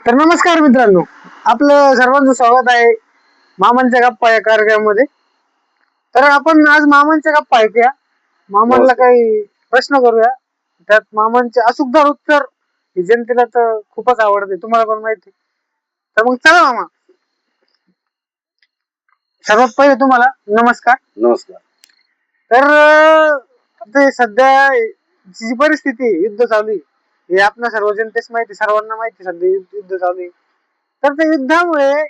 तर नमस्कार मित्रांनो, आपलं सर्वांचं स्वागत आहे मामांच्या गप्पा या कार्यक्रमामध्ये. तर आपण आज मामांच्या गप्पा ऐकूया, मामांना नमस्कार. काही प्रश्न करूया. त्यात मामांचे अचूकदार उत्तर ही जनतेला तर खूपच आवडते, तुम्हाला पण माहिती. तर मग चला मामा, सर्वात पहिले तुम्हाला नमस्कार. नमस्कार. तर ते सध्या जी परिस्थिती आहे, युद्ध चालू आहे, हे आपल्या सर्व जनतेस माहिती, सर्वांना माहिती, सध्या युद्ध चालू आहे. तर त्या युद्धामुळे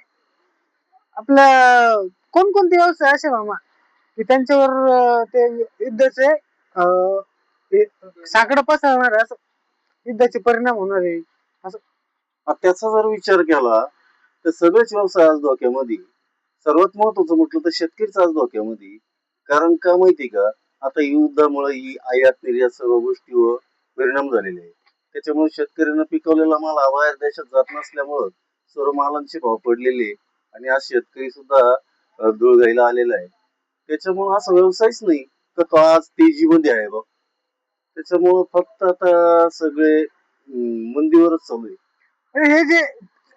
आपल्या कोणकोणते व्यवसाय असे मामा की त्यांच्यावर ते युद्धाचे साकडं पसरणार आहे, असं युद्धाचे परिणाम होणार आहे असं. त्याचा जर विचार केला तर सगळेच व्यवसाय आज धोक्यामध्ये. सर्वात महत्वाचं म्हटलं तर शेतकरीच आज धोक्यामध्ये. कारण का माहिती का, आता युद्धामुळे ही आयात निर्यात सर्व गोष्टीवर परिणाम झालेले आहे. त्याच्यामुळे शेतकऱ्यांना पिकवलेला माल हा बाहेर देशात जात नसल्यामुळं सर्व मालांचे भाव पडलेले आणि आज शेतकरी सुद्धा धुळगाईला आलेला आहे. त्याच्यामुळे असा व्यवसायच नाही तर तो आज तेजीमध्ये आहे बघ. त्याच्यामुळं फक्त आता सगळे मंदीवरच चालू आहे. आणि हे जे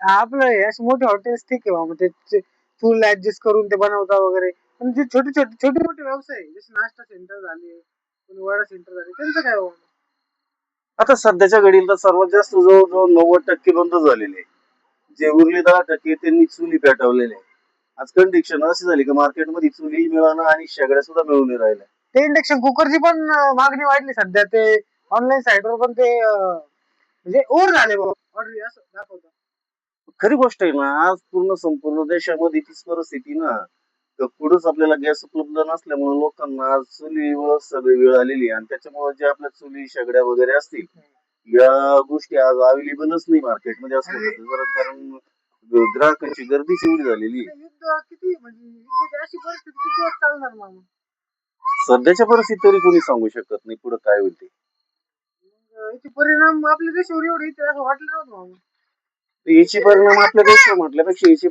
आपलं हे असे मोठे हॉटेल्स ठीक आहे बाबा, ते चूल ऍडजस्ट करून ते बनवता वगैरे, पण जे छोटे मोठे व्यवसाय आहे, जसे नाश्ता सेंटर झाले, कोणी वडा सेंटर झाले, त्यांचं काय बाबा? आता सध्याच्या घडीला सर्वात जास्त जवळजवळ 90% बंद झालेले आहे. जे उरले 10% त्यांनी चुली पेटवलेल्या आहे. आज कंडिशन अशी झाली की मार्केटमध्ये चुली मिळणं आणि शेगड्या सुद्धा मिळून नाही राहिल्या. ते इंडक्शन कुकरची पण मागणी वाढली सध्या. ते ऑनलाईन साईटवर पण ते म्हणजे ओव्हर झाले बाबा ऑर्डर असं दाखवतं. खरी गोष्ट आहे ना, आज संपूर्ण देशामध्ये तीच परिस्थिती ना. तर पुढेच आपल्याला गॅस उपलब्ध नसल्यामुळे लोकांना आज चुलीवर सगळी वेळ आलेली आहे आणि त्याच्यामुळे जे आपल्या चुली शेगड्या वगैरे असतील या गोष्टी आज अवेलेबलच नाही मार्केटमध्ये असं होतं. कारण ग्राहकांची गर्दीच एवढी झालेली आहे. युद्ध किती म्हणजे युद्धाची अशी परिस्थिती किती दिवस चालणार मामा? सध्याच्या परिस्थितीत तरी कोणी सांगू शकत नाही पुढे काय होईल ते. याचे परिणाम आपल्या देशावर एवढे येतील असं वाटलं नव्हतं मामा. याची परिणाम आपल्या देशावर म्हटल्यापेक्षा याची